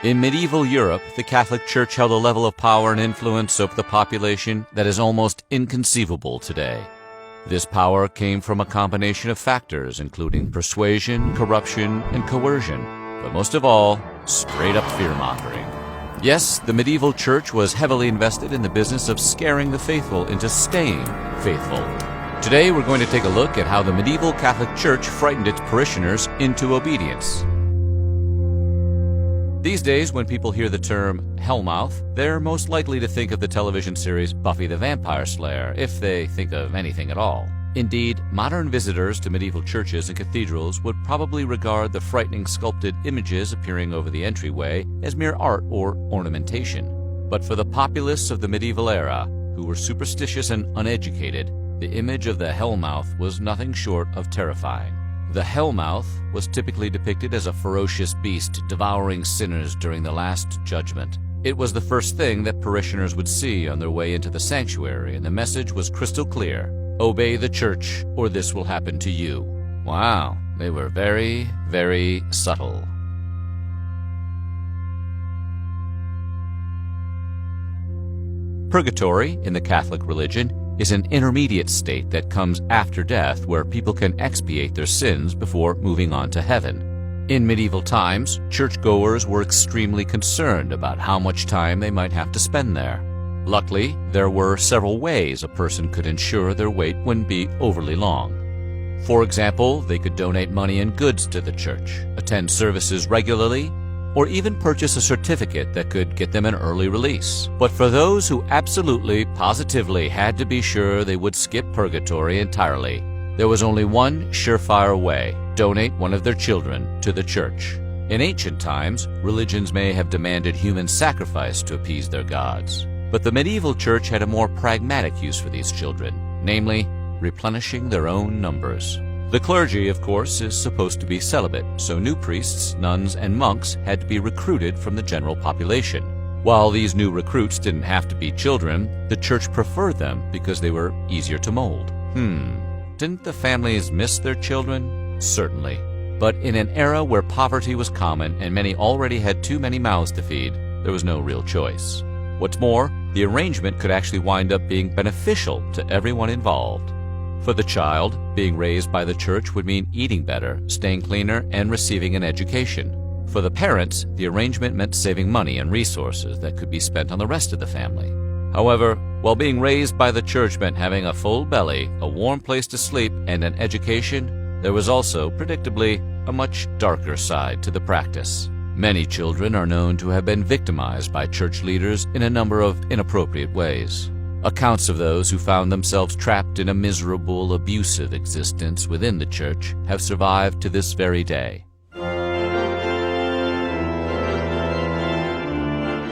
In medieval Europe, the Catholic Church held a level of power and influence over the population that is almost inconceivable today. This power came from a combination of factors, including persuasion, corruption, and coercion, but most of all, straight-up fear-mongering. Yes, the medieval church was heavily invested in the business of scaring the faithful into staying faithful. Today, we're going to take a look at how the medieval Catholic Church frightened its parishioners into obedience. These days, when people hear the term Hellmouth, they're most likely to think of the television series Buffy the Vampire Slayer, if they think of anything at all. Indeed, modern visitors to medieval churches and cathedrals would probably regard the frightening sculpted images appearing over the entryway as mere art or ornamentation. But for the populace of the medieval era, who were superstitious and uneducated, the image of the Hellmouth was nothing short of terrifying. The Hellmouth was typically depicted as a ferocious beast devouring sinners during the Last Judgment. It was the first thing that parishioners would see on their way into the sanctuary, and the message was crystal clear: obey the church, or this will happen to you. Wow, they were very, very subtle. Purgatory, in the Catholic religion, is an intermediate state that comes after death, where people can expiate their sins before moving on to heaven. In medieval times, churchgoers were extremely concerned about how much time they might have to spend there. Luckily, there were several ways a person could ensure their wait wouldn't be overly long. For example, they could donate money and goods to the church, attend services regularly, or even purchase a certificate that could get them an early release. But for those who absolutely, positively had to be sure they would skip purgatory entirely, there was only one surefire way: donate one of their children to the church. In ancient times, religions may have demanded human sacrifice to appease their gods, but the medieval church had a more pragmatic use for these children, namely, replenishing their own numbers. The clergy, of course, is supposed to be celibate, so new priests, nuns, and monks had to be recruited from the general population. While these new recruits didn't have to be children, the church preferred them because they were easier to mold. Didn't the families miss their children? Certainly. But in an era where poverty was common and many already had too many mouths to feed, there was no real choice. What's more, the arrangement could actually wind up being beneficial to everyone involved. For the child, being raised by the church would mean eating better, staying cleaner, and receiving an education. For the parents, the arrangement meant saving money and resources that could be spent on the rest of the family. However, while being raised by the church meant having a full belly, a warm place to sleep, and an education, there was also, predictably, a much darker side to the practice. Many children are known to have been victimized by church leaders in a number of inappropriate ways. Accounts of those who found themselves trapped in a miserable, abusive existence within the church have survived to this very day.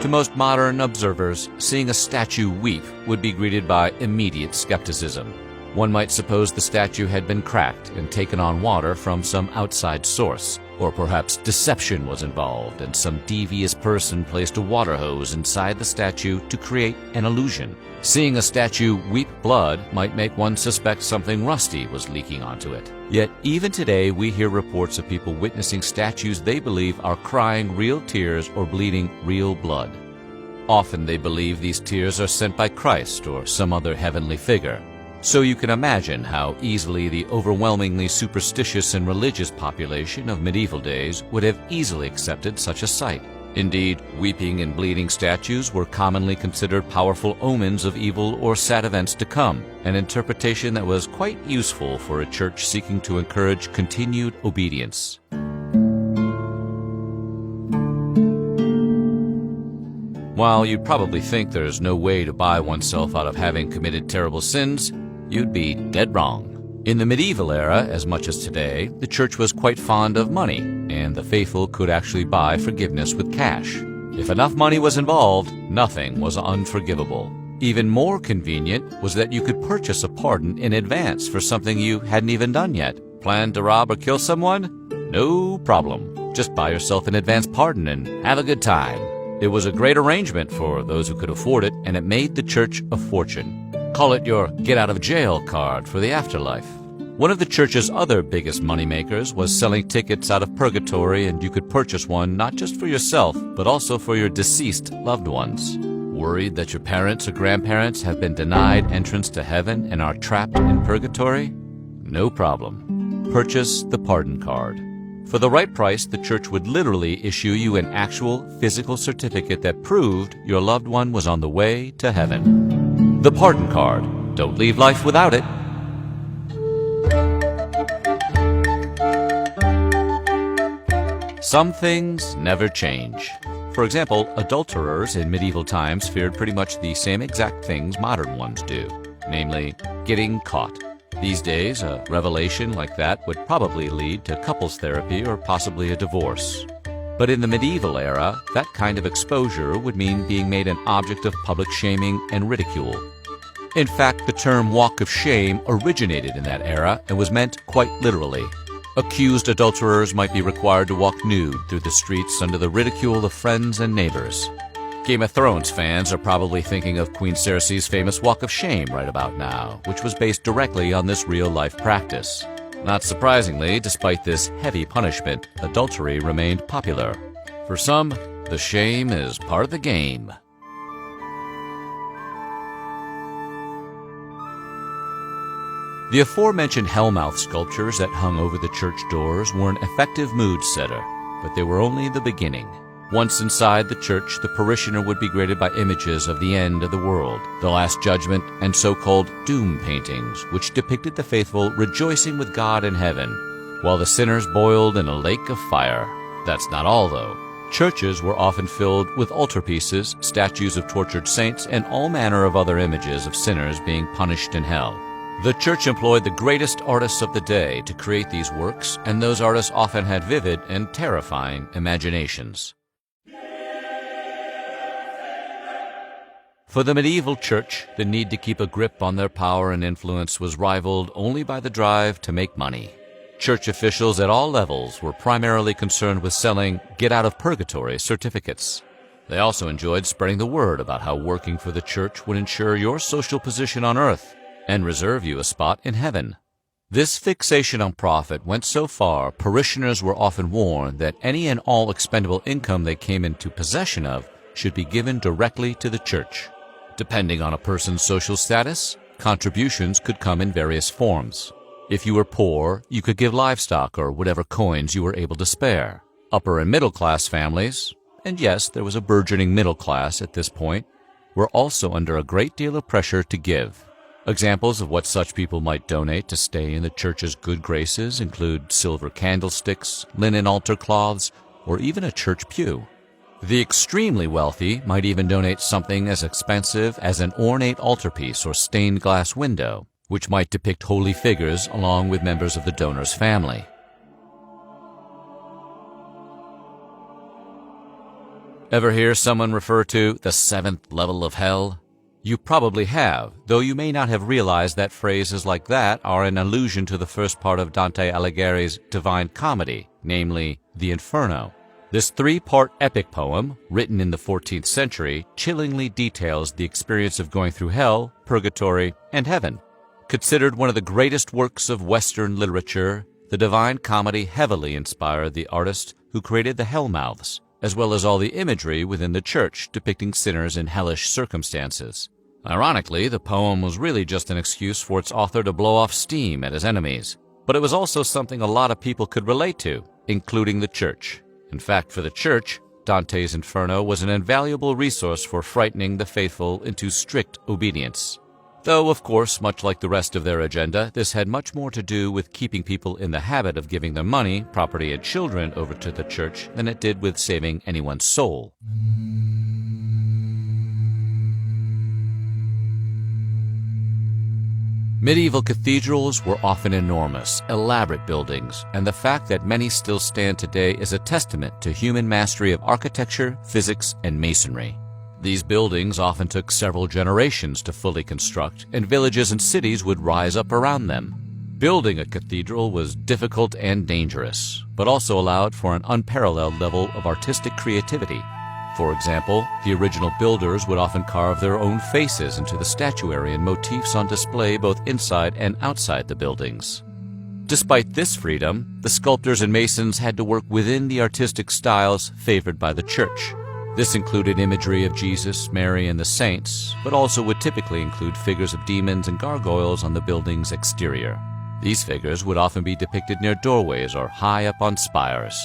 To most modern observers, seeing a statue weep would be greeted by immediate skepticism. One might suppose the statue had been cracked and taken on water from some outside source, or perhaps deception was involved and some devious person placed a water hose inside the statue to create an illusion. Seeing a statue weep blood might make one suspect something rusty was leaking onto it. Yet even today we hear reports of people witnessing statues they believe are crying real tears or bleeding real blood. Often they believe these tears are sent by Christ or some other heavenly figure. So you can imagine how easily the overwhelmingly superstitious and religious population of medieval days would have easily accepted such a sight. Indeed, weeping and bleeding statues were commonly considered powerful omens of evil or sad events to come, an interpretation that was quite useful for a church seeking to encourage continued obedience. While you'd probably think there's no way to buy oneself out of having committed terrible sins, you'd be dead wrong. In the medieval era, as much as today, the church was quite fond of money, and the faithful could actually buy forgiveness with cash. If enough money was involved, nothing was unforgivable. Even more convenient was that you could purchase a pardon in advance for something you hadn't even done yet. Plan to rob or kill someone? No problem. Just buy yourself an advance pardon and have a good time. It was a great arrangement for those who could afford it, and it made the church a fortune. Call it your get-out-of-jail card for the afterlife. One of the church's other biggest moneymakers was selling tickets out of purgatory, and you could purchase one not just for yourself, but also for your deceased loved ones. Worried that your parents or grandparents have been denied entrance to heaven and are trapped in purgatory? No problem. Purchase the pardon card. For the right price, the church would literally issue you an actual physical certificate that proved your loved one was on the way to heaven. The pardon card. Don't leave life without it. Some things never change. For example, adulterers in medieval times feared pretty much the same exact things modern ones do, namely, getting caught. These days, a revelation like that would probably lead to couples therapy or possibly a divorce. But in the medieval era, that kind of exposure would mean being made an object of public shaming and ridicule. In fact, the term walk of shame originated in that era and was meant quite literally. Accused adulterers might be required to walk nude through the streets under the ridicule of friends and neighbors. Game of Thrones fans are probably thinking of Queen Cersei's famous Walk of Shame right about now, which was based directly on this real-life practice. Not surprisingly, despite this heavy punishment, adultery remained popular. For some, the shame is part of the game. The aforementioned hellmouth sculptures that hung over the church doors were an effective mood setter, but they were only the beginning. Once inside the church, the parishioner would be greeted by images of the end of the world, the Last Judgment, and so-called doom paintings, which depicted the faithful rejoicing with God in heaven, while the sinners boiled in a lake of fire. That's not all, though. Churches were often filled with altarpieces, statues of tortured saints, and all manner of other images of sinners being punished in hell. The church employed the greatest artists of the day to create these works, and those artists often had vivid and terrifying imaginations. For the medieval church, the need to keep a grip on their power and influence was rivaled only by the drive to make money. Church officials at all levels were primarily concerned with selling get-out-of-purgatory certificates. They also enjoyed spreading the word about how working for the church would ensure your social position on earth and reserve you a spot in heaven. This fixation on profit went so far, parishioners were often warned that any and all expendable income they came into possession of should be given directly to the church. Depending on a person's social status, contributions could come in various forms. If you were poor, you could give livestock or whatever coins you were able to spare. Upper and middle class families, and yes, there was a burgeoning middle class at this point, were also under a great deal of pressure to give. Examples of what such people might donate to stay in the church's good graces include silver candlesticks, linen altar cloths, or even a church pew. The extremely wealthy might even donate something as expensive as an ornate altarpiece or stained glass window, which might depict holy figures along with members of the donor's family. Ever hear someone refer to the seventh level of hell? You probably have, though you may not have realized that phrases like that are an allusion to the first part of Dante Alighieri's Divine Comedy, namely, the Inferno. This three-part epic poem, written in the 14th century, chillingly details the experience of going through hell, purgatory, and heaven. Considered one of the greatest works of Western literature, the Divine Comedy heavily inspired the artist who created the Hellmouths, as well as all the imagery within the church depicting sinners in hellish circumstances. Ironically, the poem was really just an excuse for its author to blow off steam at his enemies, but it was also something a lot of people could relate to, including the church. In fact, for the church, Dante's Inferno was an invaluable resource for frightening the faithful into strict obedience. Though, of course, much like the rest of their agenda, this had much more to do with keeping people in the habit of giving their money, property, and children over to the church than it did with saving anyone's soul. Medieval cathedrals were often enormous, elaborate buildings, and the fact that many still stand today is a testament to human mastery of architecture, physics, and masonry. These buildings often took several generations to fully construct, and villages and cities would rise up around them. Building a cathedral was difficult and dangerous, but also allowed for an unparalleled level of artistic creativity. For example, the original builders would often carve their own faces into the statuary and motifs on display both inside and outside the buildings. Despite this freedom, the sculptors and masons had to work within the artistic styles favored by the church. This included imagery of Jesus, Mary, and the saints, but also would typically include figures of demons and gargoyles on the building's exterior. These figures would often be depicted near doorways or high up on spires.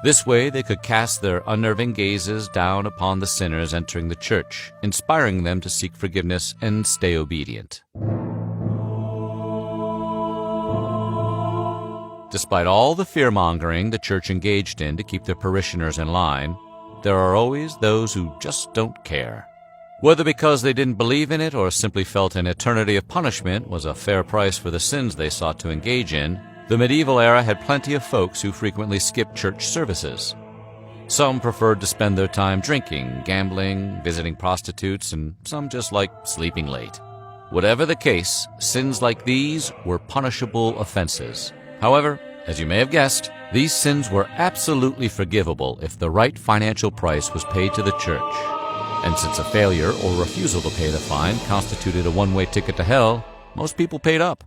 This way, they could cast their unnerving gazes down upon the sinners entering the church, inspiring them to seek forgiveness and stay obedient. Despite all the fear-mongering the church engaged in to keep their parishioners in line, there are always those who just don't care. Whether because they didn't believe in it or simply felt an eternity of punishment was a fair price for the sins they sought to engage in, the medieval era had plenty of folks who frequently skipped church services. Some preferred to spend their time drinking, gambling, visiting prostitutes, and some just liked sleeping late. Whatever the case, sins like these were punishable offenses. However, as you may have guessed, these sins were absolutely forgivable if the right financial price was paid to the church. And since a failure or refusal to pay the fine constituted a one-way ticket to hell, most people paid up.